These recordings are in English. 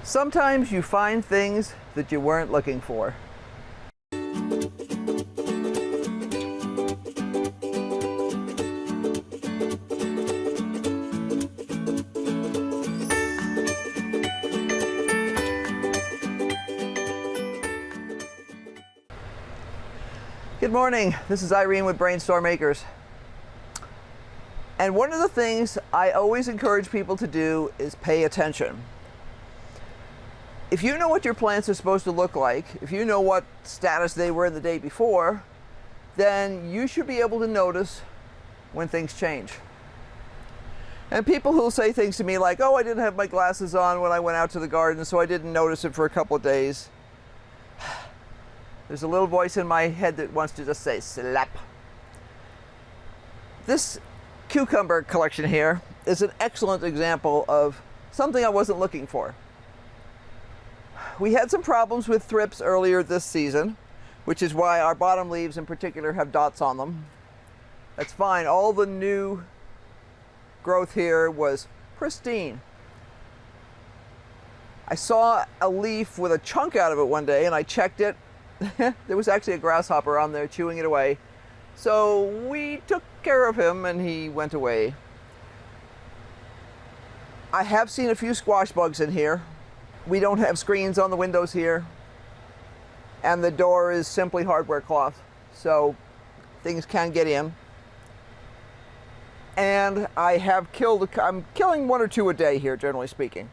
Sometimes you find things that you weren't looking for. Good morning, this is Irene with BrainStormAcres. And one of the things I always encourage people to do is pay attention. If you know what your plants are supposed to look like, if you know what status they were the day before, then you should be able to notice when things change. And people who'll say things to me like, oh, I didn't have my glasses on when I went out to the garden, so I didn't notice it for a couple of days. There's a little voice in my head that wants to just say, slap. This cucumber collection here is an excellent example of something I wasn't looking for. We had some problems with thrips earlier this season, which is why our bottom leaves in particular have dots on them. That's fine. All the new growth here was pristine. I saw a leaf with a chunk out of it one day and I checked it. There was actually a grasshopper on there chewing it away. So we took care of him and he went away. I have seen a few squash bugs in here. We don't have screens on the windows here, and the door is simply hardware cloth, so things can get in. And I'm killing one or two a day here, generally speaking.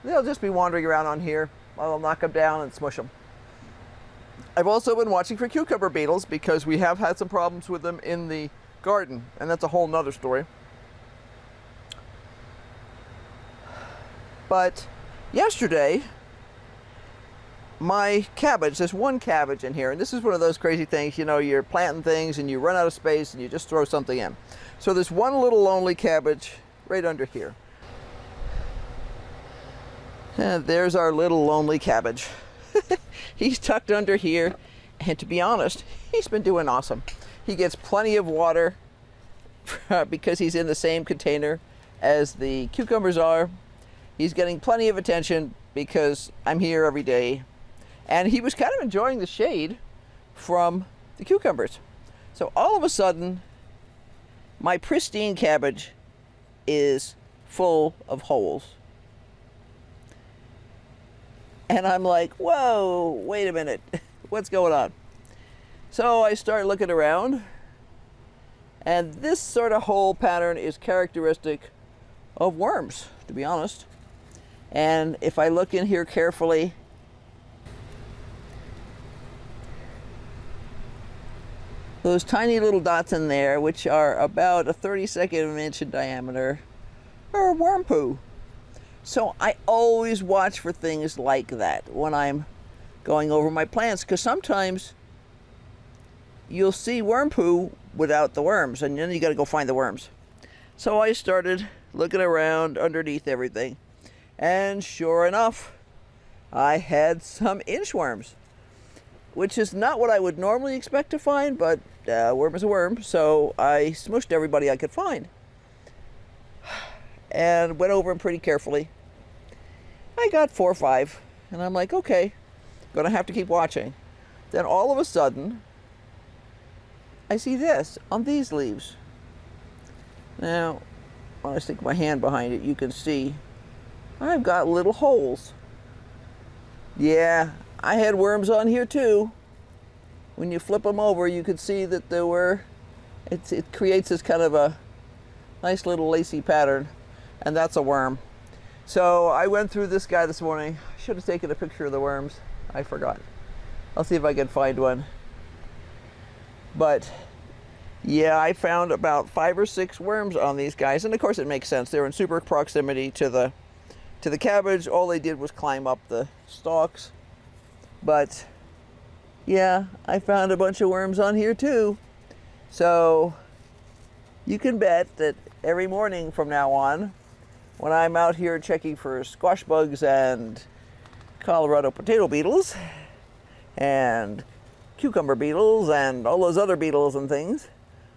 They'll just be wandering around on here. I'll knock them down and smush them. I've also been watching for cucumber beetles because we have had some problems with them in the garden, and that's a whole nother story. But yesterday, my cabbage, there's one cabbage in here, and this is one of those crazy things, you know, you're planting things and you run out of space and you just throw something in. So there's one little lonely cabbage right under here. And there's our little lonely cabbage. He's tucked under here, and to be honest, he's been doing awesome. He gets plenty of water because he's in the same container as the cucumbers are. He's getting plenty of attention because I'm here every day. And he was kind of enjoying the shade from the cucumbers. So all of a sudden, my pristine cabbage is full of holes. And I'm like, whoa, wait a minute, what's going on? So I start looking around, and this sort of hole pattern is characteristic of worms, to be honest. And if I look in here carefully, those tiny little dots in there, which are about a 32nd of an inch in diameter, are worm poo. So I always watch for things like that when I'm going over my plants, because sometimes you'll see worm poo without the worms, and then you got to go find the worms. So I started looking around underneath everything. And sure enough, I had some inchworms, which is not what I would normally expect to find, but worm is a worm, so I smushed everybody I could find. And went over them pretty carefully. I got 4 or 5, and I'm like, okay, gonna have to keep watching. Then all of a sudden, I see this on these leaves. Now, when I stick my hand behind it, you can see I've got little holes. Yeah, I had worms on here too. When you flip them over, you could see that there were, it creates this kind of a nice little lacy pattern, and that's a worm. So I went through this guy this morning. I should have taken a picture of the worms. I forgot. I'll see if I can find one. But yeah, I found about 5 or 6 worms on these guys, and of course it makes sense. They're in super proximity to the cabbage. All they did was climb up the stalks. But yeah, I found a bunch of worms on here too. So you can bet that every morning from now on, when I'm out here checking for squash bugs and Colorado potato beetles and cucumber beetles and all those other beetles and things,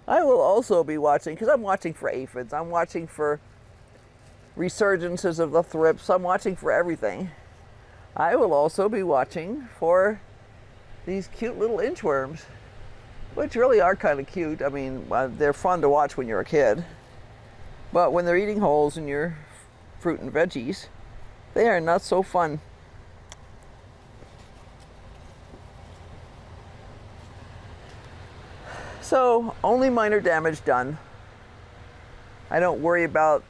I will also be watching, because I'm watching for aphids, I'm watching for resurgences of the thrips, I'm watching for everything. I will also be watching for these cute little inchworms, which really are kind of cute. I mean, they're fun to watch when you're a kid, but when they're eating holes in your fruit and veggies, they are not so fun. So, only minor damage done. I don't worry about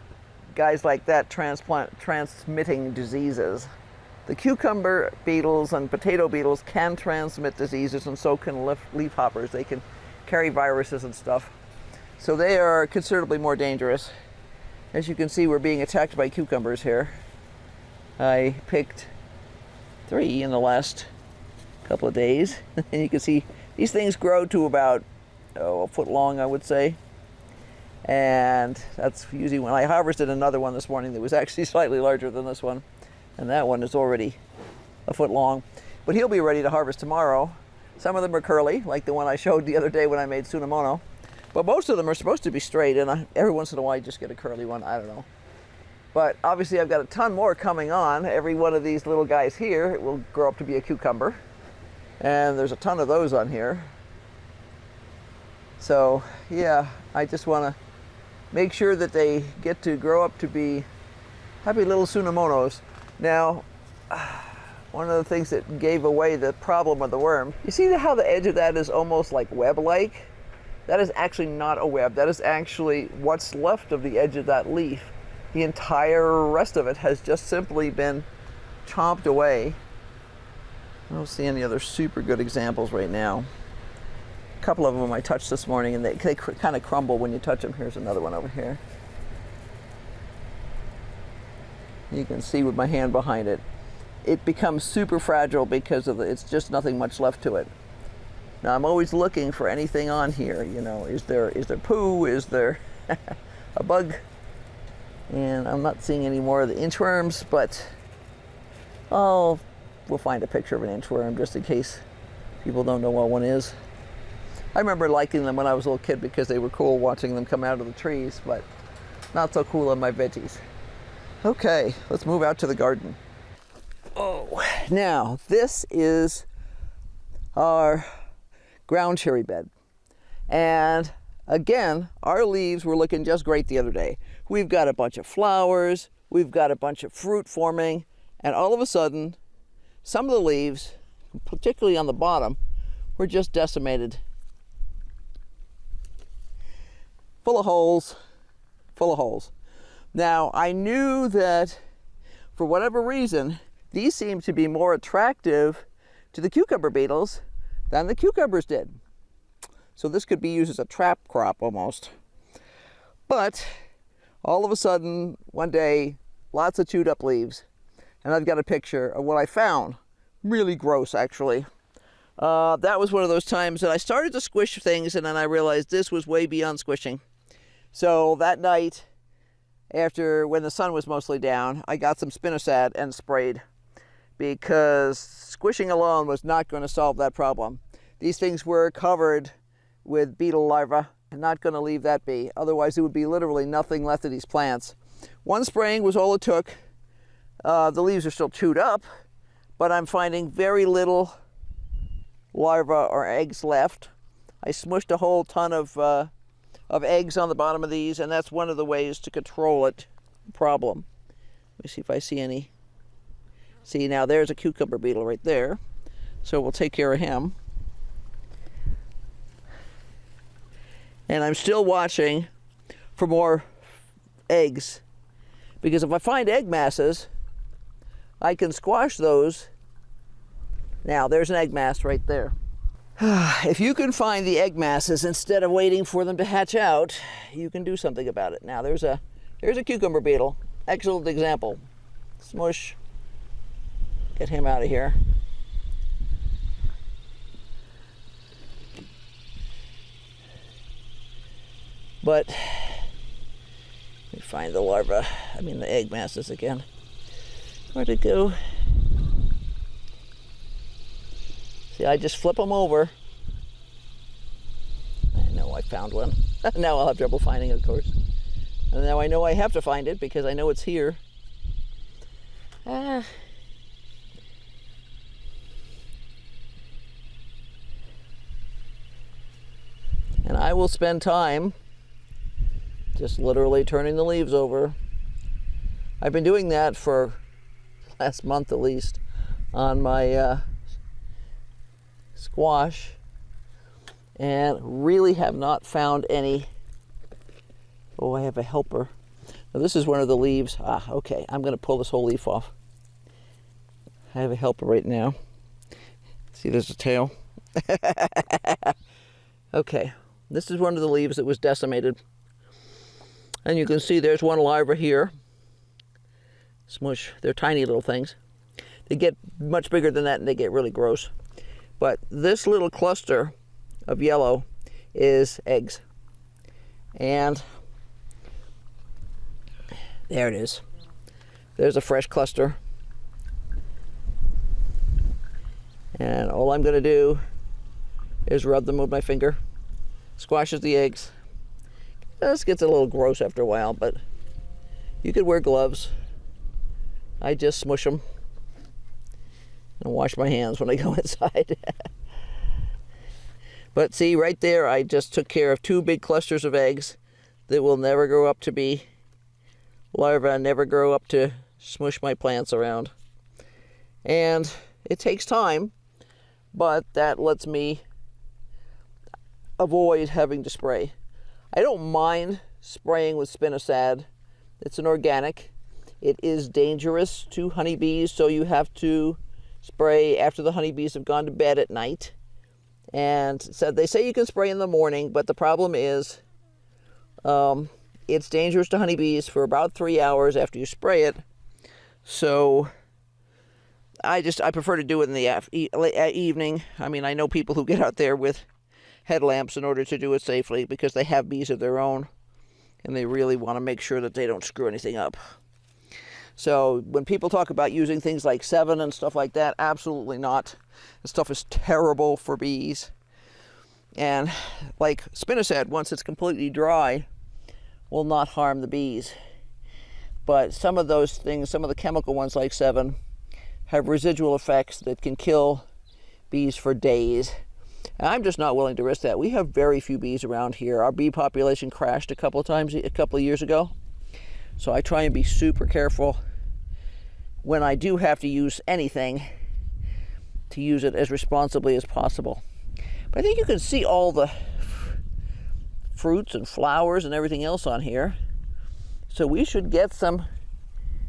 guys like that transmitting diseases. The cucumber beetles and potato beetles can transmit diseases, and so can leaf hoppers. They can carry viruses and stuff. So they are considerably more dangerous. As you can see, we're being attacked by cucumbers here. I picked 3 in the last couple of days. And you can see these things grow to about a foot long, I would say. And that's usually when I harvested another one this morning that was actually slightly larger than this one. And that one is already a foot long. But he'll be ready to harvest tomorrow. Some of them are curly, like the one I showed the other day when I made Tsunamono. But most of them are supposed to be straight, and every once in a while I just get a curly one, I don't know. But obviously I've got a ton more coming on. Every one of these little guys here will grow up to be a cucumber. And there's a ton of those on here. So yeah, I just want to make sure that they get to grow up to be happy little Tsunamonos. Now, one of the things that gave away the problem of the worm, you see how the edge of that is almost like web-like? That is actually not a web. That is actually what's left of the edge of that leaf. The entire rest of it has just simply been chomped away. I don't see any other super good examples right now. A couple of them I touched this morning, and they kind of crumble when you touch them. Here's another one over here. You can see with my hand behind it. It becomes super fragile because of it's just nothing much left to it. Now I'm always looking for anything on here. You know, is there poo? Is there a bug? And I'm not seeing any more of the inchworms, but we'll find a picture of an inchworm just in case people don't know what one is. I remember liking them when I was a little kid because they were cool, watching them come out of the trees, but not so cool on my veggies. Okay, let's move out to the garden. Oh, now this is our ground cherry bed. And again, our leaves were looking just great the other day. We've got a bunch of flowers, we've got a bunch of fruit forming, and all of a sudden, some of the leaves, particularly on the bottom, were just decimated. Full of holes, full of holes. Now, I knew that for whatever reason, these seem to be more attractive to the cucumber beetles than the cucumbers did. So this could be used as a trap crop almost. But all of a sudden, one day, lots of chewed up leaves. And I've got a picture of what I found. Really gross, actually. That was one of those times that I started to squish things, and then I realized this was way beyond squishing. So that night, when the sun was mostly down, I got some spinosad and sprayed, because squishing alone was not going to solve that problem. These things were covered with beetle larvae. I'm not going to leave that be. Otherwise, it would be literally nothing left of these plants. One spraying was all it took. The leaves are still chewed up, but I'm finding very little larvae or eggs left. I smushed a whole ton of eggs on the bottom of these, and that's one of the ways to control it. Problem. Let me see if I see any. See, now there's a cucumber beetle right there, so we'll take care of him. And I'm still watching for more eggs, because if I find egg masses, I can squash those. Now there's an egg mass right there. If you can find the egg masses instead of waiting for them to hatch out, you can do something about it. Now there's a cucumber beetle. Excellent example. Smush. Get him out of here. But let me find the larva. The egg masses again. Where'd it go? See, I just flip them over. I know I found one. Now I'll have trouble finding it, of course. And now I know I have to find it because I know it's here. And I will spend time just literally turning the leaves over. I've been doing that for last month at least on my squash, and really have not found any. Oh, I have a helper. Now this is one of the leaves. Okay, I'm going to pull this whole leaf off. I have a helper right now. See, there's a tail. Okay, this is one of the leaves that was decimated. And you can see there's one larva here. Smush. They're tiny little things. They get much bigger than that and they get really gross. But this little cluster of yellow is eggs. And there it is. There's a fresh cluster. And all I'm going to do is rub them with my finger. Squashes the eggs. This gets a little gross after a while, but you could wear gloves. I just smush them and wash my hands when I go inside. But see, right there, I just took care of 2 big clusters of eggs that will never grow up to be larvae, never grow up to smush my plants around. And it takes time, but that lets me avoid having to spray. I don't mind spraying with spinosad. It's an organic. It is dangerous to honeybees, so you have to spray after the honeybees have gone to bed at night. And so they say you can spray in the morning, but the problem is it's dangerous to honeybees for about 3 hours after you spray it. So I prefer to do it in the evening. I mean, I know people who get out there with headlamps in order to do it safely because they have bees of their own and they really want to make sure that they don't screw anything up. So when people talk about using things like 7 and stuff like that, absolutely not. This stuff is terrible for bees. And like spinosad, once it's completely dry, will not harm the bees. But some of those things, some of the chemical ones like 7, have residual effects that can kill bees for days. And I'm just not willing to risk that. We have very few bees around here. Our bee population crashed a couple of years ago. So I try and be super careful when I do have to use anything to use it as responsibly as possible. But I think you can see all the fruits and flowers and everything else on here. So we should get some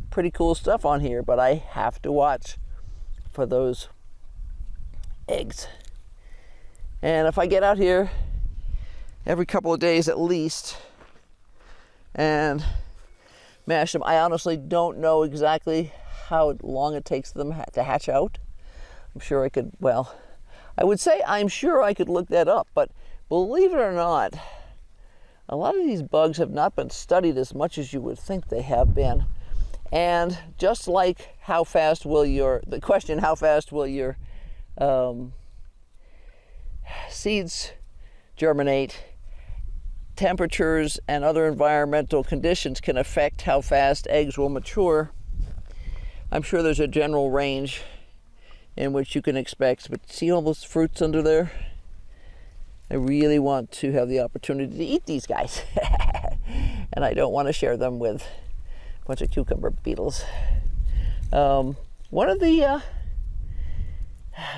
pretty cool stuff on here, but I have to watch for those eggs. And if I get out here every couple of days at least and mash them, I honestly don't know exactly how long it takes them to hatch out. I'm sure I could, well, I would say I'm sure I could look that up, but believe it or not, a lot of these bugs have not been studied as much as you would think they have been. And just like how fast will your seeds germinate, temperatures and other environmental conditions can affect how fast eggs will mature. I'm sure there's a general range in which you can expect, but see all those fruits under there? I really want to have the opportunity to eat these guys. And I don't want to share them with a bunch of cucumber beetles. One of the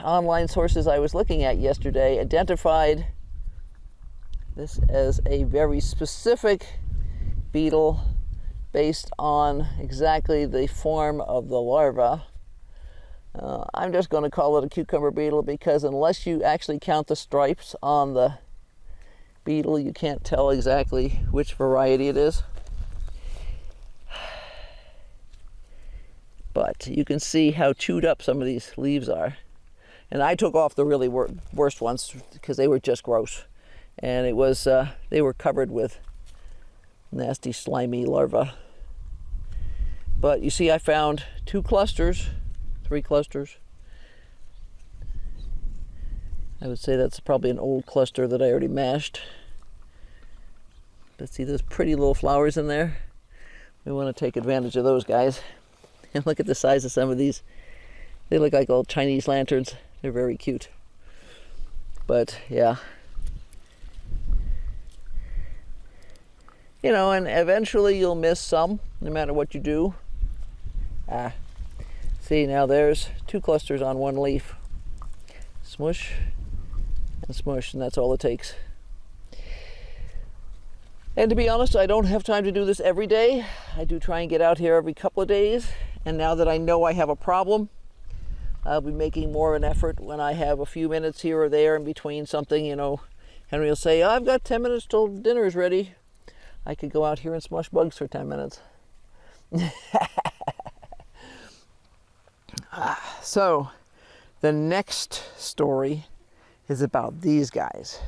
online sources I was looking at yesterday identified this as a very specific beetle based on exactly the form of the larva. I'm just going to call it a cucumber beetle because unless you actually count the stripes on the beetle, you can't tell exactly which variety it is. But you can see how chewed up some of these leaves are. And I took off the really worst ones because they were just gross. And it was, they were covered with nasty, slimy larvae. But you see, I found 3 clusters. I would say that's probably an old cluster that I already mashed. But see those pretty little flowers in there? We want to take advantage of those guys. And look at the size of some of these. They look like old Chinese lanterns. They're very cute. But yeah. You know, and eventually you'll miss some, no matter what you do. See, now there's 2 clusters on 1 leaf. Smush and smush, and that's all it takes. And to be honest, I don't have time to do this every day. I do try and get out here every couple of days. And now that I know I have a problem, I'll be making more of an effort when I have a few minutes here or there in between something. You know, Henry will say, oh, I've got 10 minutes till dinner's ready. I could go out here and smush bugs for 10 minutes. So, the next story is about these guys.